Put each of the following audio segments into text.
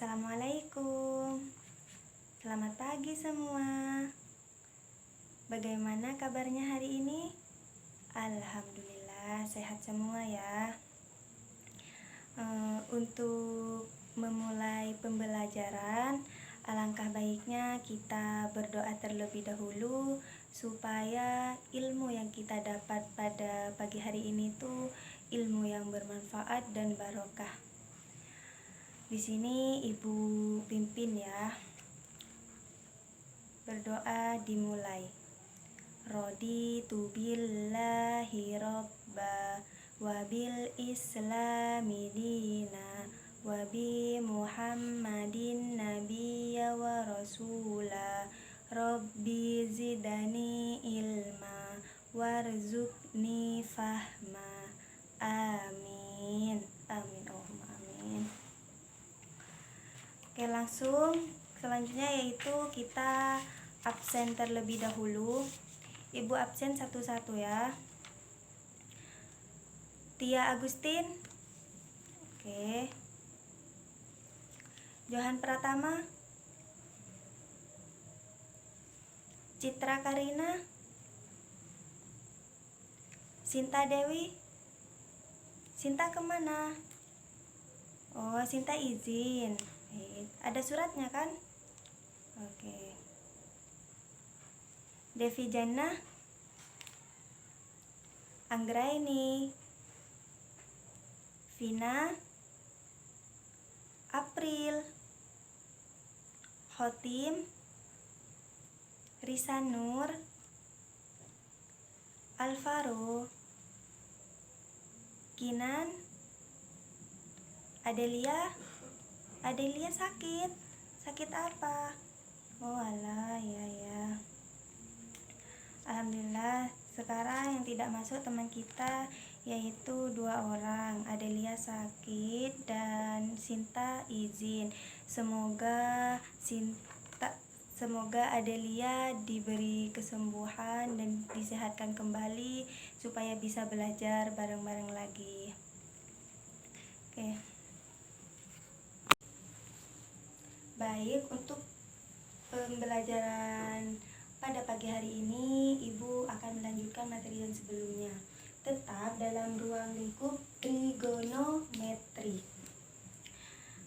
Assalamualaikum. Selamat pagi semua. Bagaimana kabarnya hari ini? Alhamdulillah sehat semua ya. Untuk memulai pembelajaran, alangkah baiknya kita berdoa terlebih dahulu supaya ilmu yang kita dapat pada pagi hari ini tuh ilmu yang bermanfaat dan barokah. Di sini Ibu pimpin ya. Berdoa dimulai. Raditu billahi robba wa bil islami dina wa bi muhammadin nabiyya wa rasula rabbi zidani ilma warzuqni fahma. Amin. Amin. Allahumma amin. Oke, langsung selanjutnya yaitu kita absen terlebih dahulu. Ibu absen satu-satu ya. Tia Agustin. Oke. Johan Pratama. Citra Karina. Sinta Dewi. Sinta kemana? Oh, Sinta izin. Ada suratnya kan? Oke. Devi Jannah. Anggraini. Vina. April. Khotim. Risa Nur. Alvaro. Kinan. Adelia. Adelia sakit. Sakit apa? Oh alah, ya. Alhamdulillah, sekarang yang tidak masuk teman kita yaitu 2 orang. Adelia sakit dan Sinta izin. Semoga Adelia diberi kesembuhan dan disehatkan kembali supaya bisa belajar bareng-bareng lagi. Oke. Baik, untuk pembelajaran pada pagi hari ini Ibu akan melanjutkan materi yang sebelumnya, tetap dalam ruang lingkup trigonometri.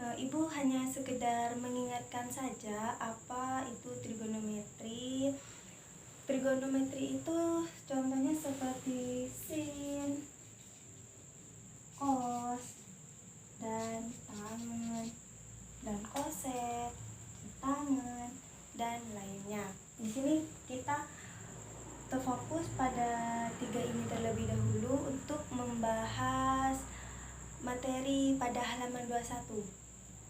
Ibu hanya sekedar mengingatkan saja apa itu trigonometri. Trigonometri itu contohnya seperti sin, cos, dan tangen, dan koset, tangan, dan lainnya. Di sini kita terfokus pada 3 ini terlebih dahulu untuk membahas materi pada halaman 21.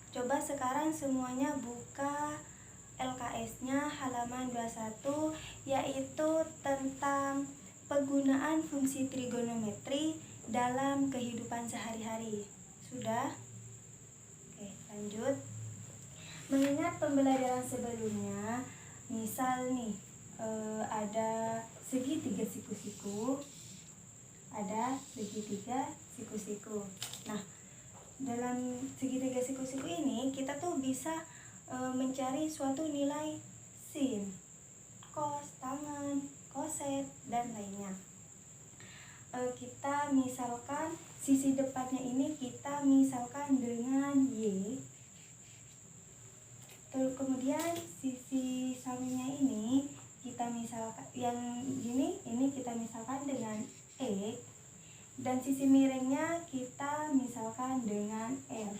Coba sekarang semuanya buka LKS-nya halaman 21, yaitu tentang penggunaan fungsi trigonometri dalam kehidupan sehari-hari. Sudah? Oke, lanjut. Mengingat pembelajaran sebelumnya, misal nih ada segitiga siku-siku, Nah, dalam segitiga siku-siku ini kita tuh bisa mencari suatu nilai sin, cos, tangen, koset, dan lainnya. Kita misalkan sisi depannya ini kita misalkan dengan Y. Kemudian sisi sampingnya ini kita misalkan yang ini kita misalkan dengan E, dan sisi miringnya kita misalkan dengan R.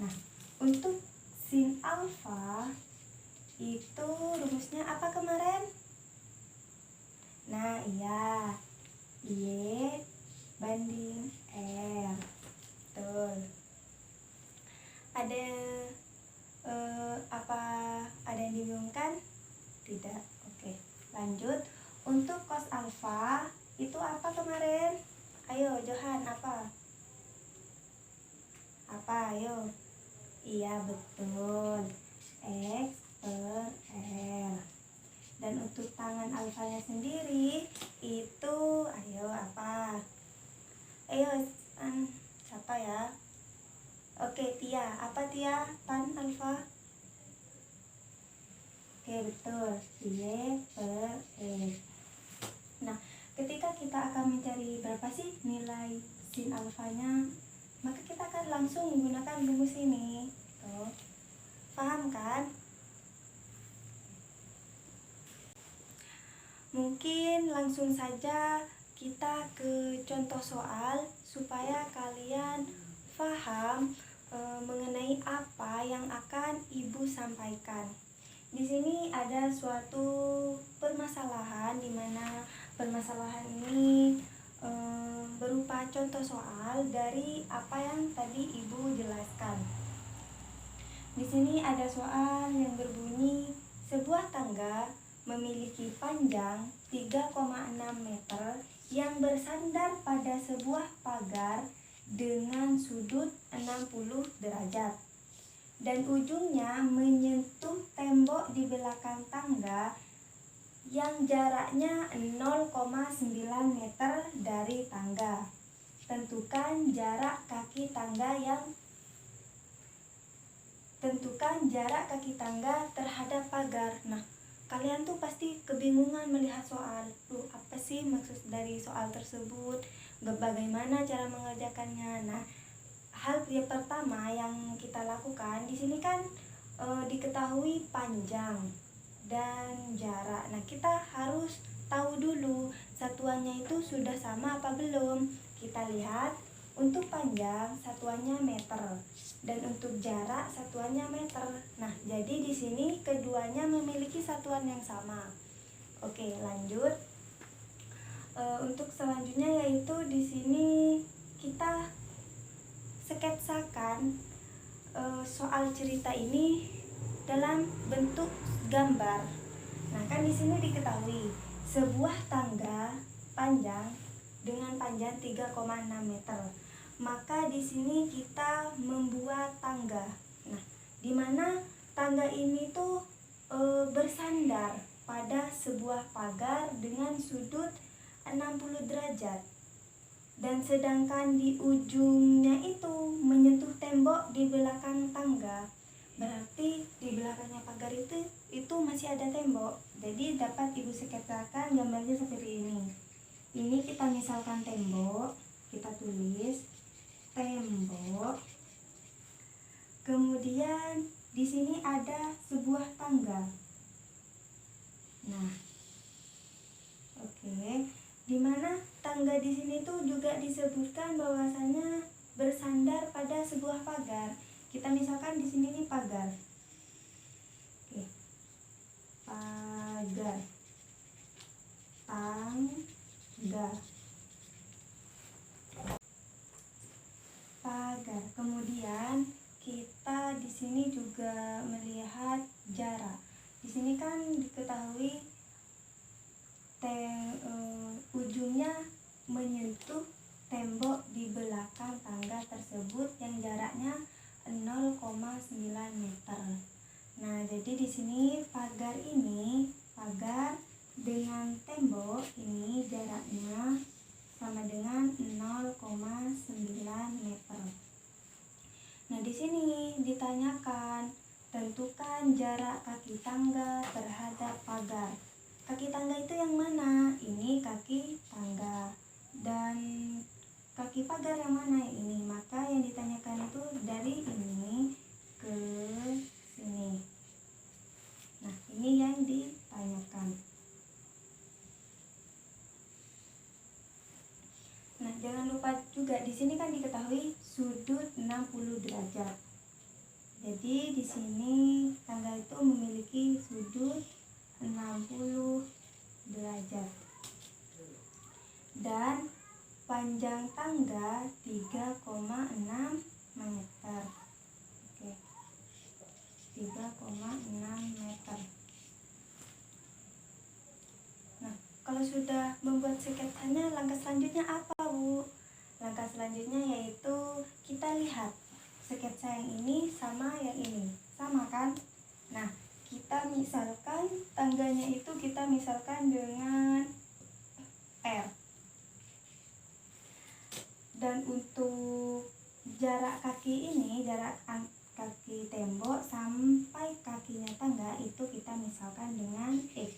Nah, untuk sin alfa itu rumusnya apa kemarin? Nah, iya, Y banding R. Betul. Ada yang dibingungkan? Tidak. Oke, lanjut. Untuk cos alfa itu apa kemarin? Ayo Johan, apa? Ayo. Iya, betul, X per R. Dan untuk tangan alfanya sendiri itu ayo apa? Ayo siapa ya? Oke, Tia. Apa ya, tan alfa. Oke, betul, Y per X. Nah, ketika kita akan mencari berapa sih nilai sin alfanya, maka kita akan langsung menggunakan rumus ini. Tuh. Paham kan? Mungkin langsung saja kita ke contoh soal supaya kalian paham mengenai apa yang akan Ibu sampaikan. Di sini ada suatu permasalahan di mana permasalahan ini berupa contoh soal dari apa yang tadi Ibu jelaskan. Di sini ada soal yang berbunyi sebuah tangga memiliki panjang 3,6 meter yang bersandar pada sebuah pagar dengan sudut 60 derajat dan ujungnya menyentuh tembok di belakang tangga yang jaraknya 0,9 meter dari tangga. Tentukan jarak kaki tangga terhadap pagar. Nah, kalian tuh pasti kebingungan melihat soal. Apa sih maksud dari soal tersebut? Bagaimana cara mengerjakannya? Nah, hal yang pertama yang kita lakukan di sini kan diketahui panjang dan jarak. Nah, kita harus tahu dulu satuannya itu sudah sama apa belum. Kita lihat untuk panjang satuannya meter dan untuk jarak satuannya meter. Nah, jadi di sini keduanya memiliki satuan yang sama. Oke, lanjut. Untuk selanjutnya yaitu di sini kita sketsakan soal cerita ini dalam bentuk gambar. Nah, kan di sini diketahui sebuah tangga panjang dengan panjang 3,6 meter. Maka di sini kita membuat tangga. Nah, di mana tangga ini tuh bersandar pada sebuah pagar dengan sudut 60 derajat. Dan sedangkan di ujungnya itu menyentuh tembok di belakang tangga. Berarti di belakangnya pagar itu masih ada tembok. Jadi dapat Ibu sketsakan gambarnya seperti ini. Ini kita misalkan tembok, kita tulis tembok. Kemudian di sini ada sebuah tangga. Nah, oke. Di mana tangga di sini tuh juga disebutkan bahwasanya bersandar pada sebuah pagar. Kita misalkan di sini nih pagar. Oke. Pagar. Tangga. Pagar. Kemudian kita di sini juga melihat jarak. Di sini kan diketahui ujungnya menyentuh tembok di belakang tangga tersebut yang jaraknya 0,9 meter. Nah, jadi di sini pagar dengan tembok ini jaraknya sama dengan 0,9 meter. Nah, di sini ditanyakan tentukan jarak kaki tangga terhadap pagar. Kaki tangga itu yang mana? Ini kaki tangga. Dan kaki pagar yang mana? Ini. Maka yang ditanyakan itu dari ini ke sini. Nah, ini yang ditanyakan. Nah, jangan lupa juga di sini kan diketahui sudut 60 derajat. Jadi di sini tangga itu memiliki sudut 60 derajat. Dan panjang tangga 3,6 meter. Oke. 3,6 meter. Nah, kalau sudah membuat sketsanya, langkah selanjutnya apa, Bu? Langkah selanjutnya yaitu kita lihat sketsa yang ini sama yang ini. Sama kan? Nah, kita misalkan tangganya itu kita misalkan dengan R. Dan untuk jarak kaki ini, jarak kaki disamakan dengan X.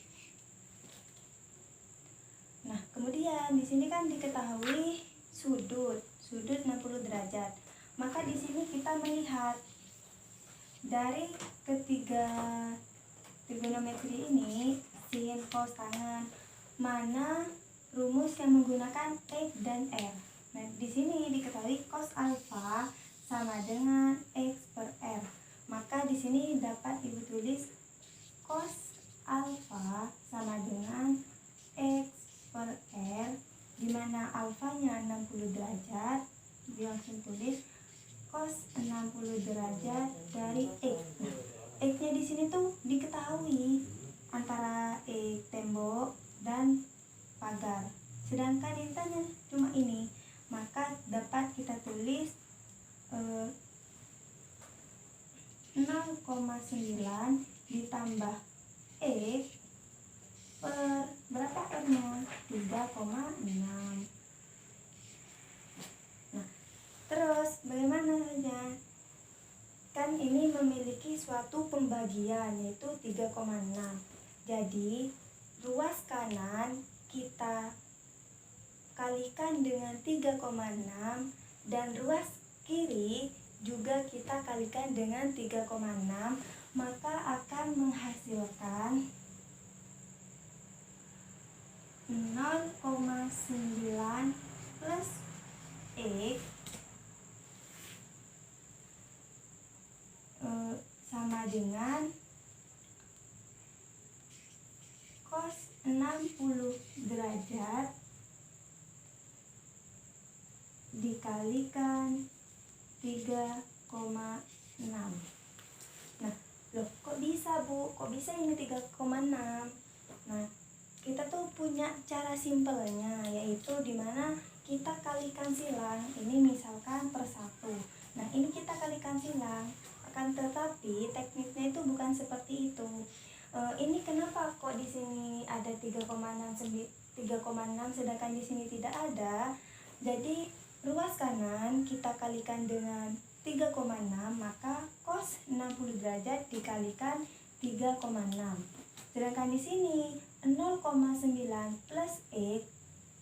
Nah, kemudian di sini kan diketahui sudut 60 derajat. Maka di sini kita melihat dari ketiga trigonometri ini, sin, cos, tangen, mana rumus yang menggunakan X dan R. Nah, di sini diketahui cos alfa sama dengan X per R. Maka di sini dapat Ibu tulis cos alfa sama dengan X per R, di mana alfanya 60 derajat. Langsung tulis cos 60 derajat dari X. Nah, X-nya di sini tuh diketahui antara X tembok dan pagar. Sedangkan yang tanya cuma ini, maka dapat kita tulis 0,9 ditambah X per berapa R-nya? 3,6. Nah, terus bagaimana saja? Kan ini memiliki suatu pembagian yaitu 3,6. Jadi ruas kanan kita kalikan dengan 3,6 dan ruas kiri juga kita kalikan dengan 3,6, maka akan menghasilkan 0,9 plus X sama dengan cos 60 derajat dikalikan 3,6. Nah, loh kok bisa Bu? Kok bisa ini 3,6? Nah, kita tuh punya cara simpelnya, yaitu dimana kita kalikan silang. Ini misalkan per 1. Nah, ini kita kalikan silang. Akan tetapi tekniknya itu bukan seperti itu. Ini kenapa kok di sini ada 3,6 sedangkan di sini tidak ada? Jadi ruas kanan kita kalikan dengan 3,6, maka cos 60 derajat dikalikan 3,6. Sedangkan di sini 0,9 plus X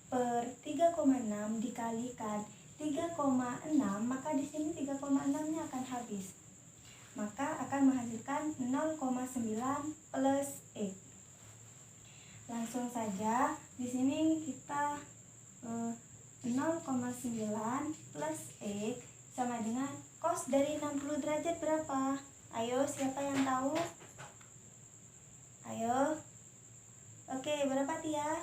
per 3,6 dikalikan 3,6, maka di sini 3,6-nya akan habis. Maka akan menghasilkan 0,9 plus X. Langsung saja di sini kita 0,9 plus X sama dengan cos dari 60 derajat berapa? Ayo, siapa yang tahu? Ayo. Oke, berapa Tia?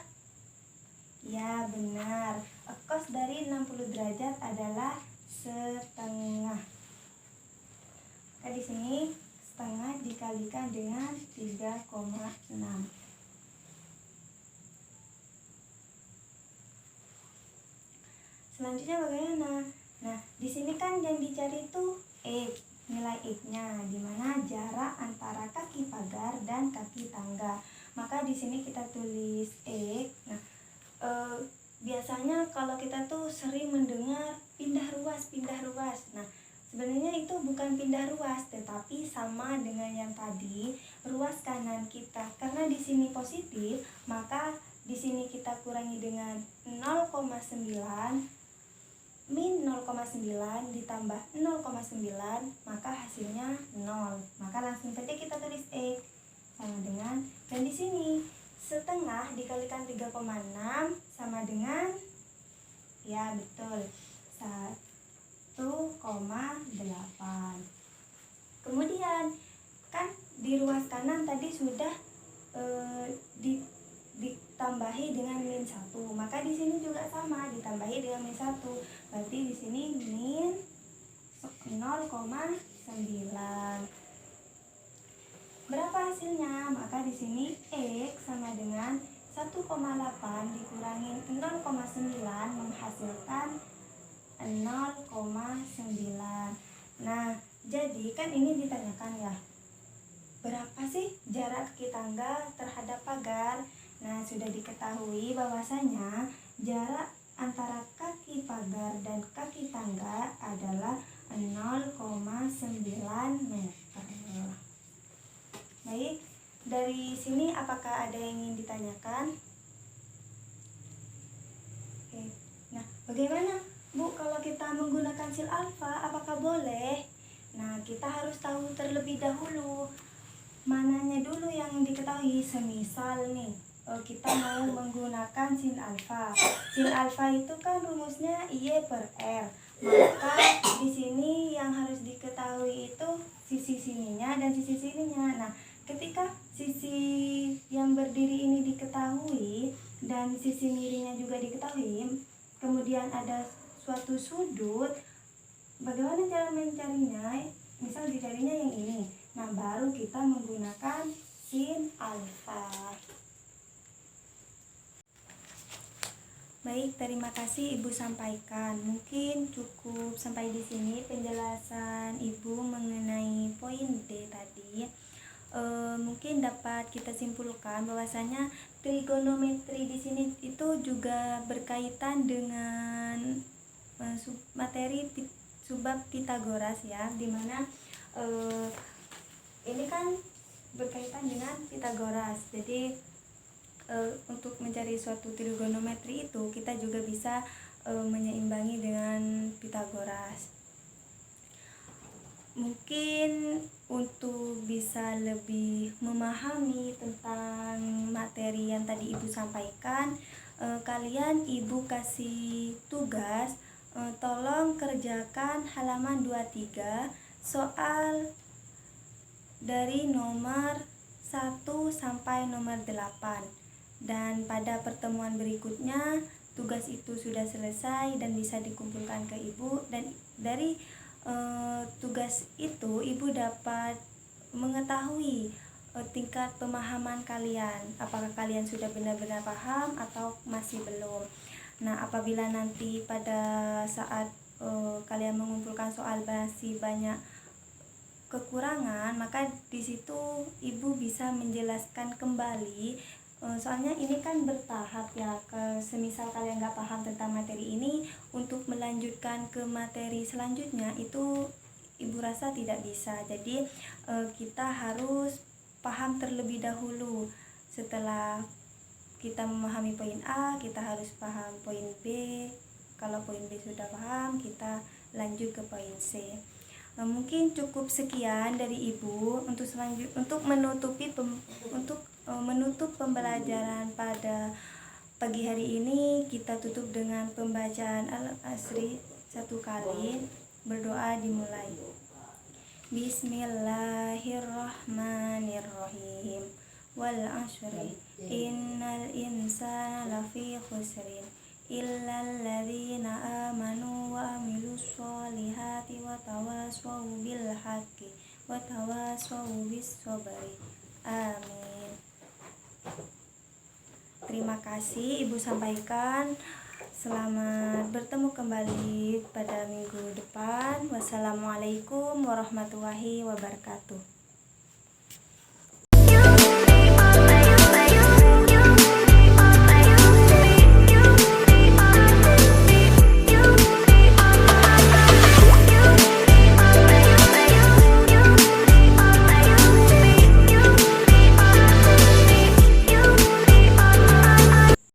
Ya, benar. Cos dari 60 derajat adalah setengah. Nah, di sini setengah dikalikan dengan 3,6. Selanjutnya bagaimana? Nah, di sini kan yang dicari itu X, nilai X-nya, di mana jarak antara kaki pagar dan kaki tangga. Maka di sini kita tulis X. Nah, biasanya kalau kita tuh sering mendengar pindah ruas. Nah, sebenarnya itu bukan pindah ruas, tetapi sama dengan yang tadi, ruas kanan kita. Karena di sini positif, maka di sini kita kurangi dengan 0,9 min 0,9 ditambah 0,9, maka hasilnya 0. Maka langsung saja kita tulis X sama dengan, dan di sini setengah dikalikan 3,6 sama dengan, ya betul, 1,8. Kemudian kan di ruas kanan tadi sudah ditambahi dengan min 1, maka di sini juga sama, ditambahi dengan min 1. Berarti di sini min 0,9. Berapa hasilnya? Maka di sini X sama dengan 1,8 dikurangi 0,9 menghasilkan 0,9. Nah, jadi kan ini ditanyakan ya, berapa sih jarak kaki tangga terhadap pagar? Nah, sudah diketahui bahwasanya jarak antara kaki pagar dan kaki tangga adalah 0,9 meter. Baik, dari sini apakah ada yang ingin ditanyakan? Oke. Nah, bagaimana Bu kalau kita menggunakan sil alfa, apakah boleh? Nah, kita harus tahu terlebih dahulu mananya dulu yang diketahui. Semisal nih, kita mau menggunakan sin alfa. Sin alfa itu kan rumusnya I per R. Maka di sini yang harus diketahui itu sisi sininya dan sisi sininya. Nah, ketika sisi yang berdiri ini diketahui dan sisi miringnya juga diketahui, kemudian ada suatu sudut, bagaimana cara mencarinya? Misal dicarinya yang ini. Nah, baru kita menggunakan sin alfa. Baik, terima kasih Ibu sampaikan. Mungkin cukup sampai di sini penjelasan Ibu mengenai poin D tadi. Mungkin dapat kita simpulkan bahwasanya trigonometri di sini itu juga berkaitan dengan materi subbab Pitagoras ya, dimana ini kan berkaitan dengan Pitagoras. Jadi untuk mencari suatu trigonometri itu kita juga bisa menyeimbangi dengan Pitagoras. Mungkin untuk bisa lebih memahami tentang materi yang tadi Ibu sampaikan, kalian Ibu kasih tugas, tolong kerjakan halaman 23 soal dari nomor 1 sampai nomor 8. Dan pada pertemuan berikutnya tugas itu sudah selesai dan bisa dikumpulkan ke Ibu, dan dari tugas itu Ibu dapat mengetahui tingkat pemahaman kalian, apakah kalian sudah benar-benar paham atau masih belum. Nah, apabila nanti pada saat kalian mengumpulkan soal masih banyak kekurangan, maka di situ Ibu bisa menjelaskan kembali. Soalnya ini kan bertahap ya, semisal kalian nggak paham tentang materi ini, untuk melanjutkan ke materi selanjutnya itu Ibu rasa tidak bisa. Jadi kita harus paham terlebih dahulu. Setelah kita memahami poin A, kita harus paham poin B. Kalau poin B sudah paham, kita lanjut ke poin C. Mungkin cukup sekian dari Ibu untuk menutup pembelajaran pada pagi hari ini. Kita tutup dengan pembacaan Al-Asri 1 kali. Berdoa dimulai. Bismillahirrahmanirrahim. Wal asri innal insana lafi khusrin illal ladzina amanu wa amilus solihati wa tawassaw bil haqqi wa tawassaw bis sabri. Amin. Terima kasih Ibu sampaikan. Selamat bertemu kembali pada minggu depan. Wassalamualaikum warahmatullahi wabarakatuh.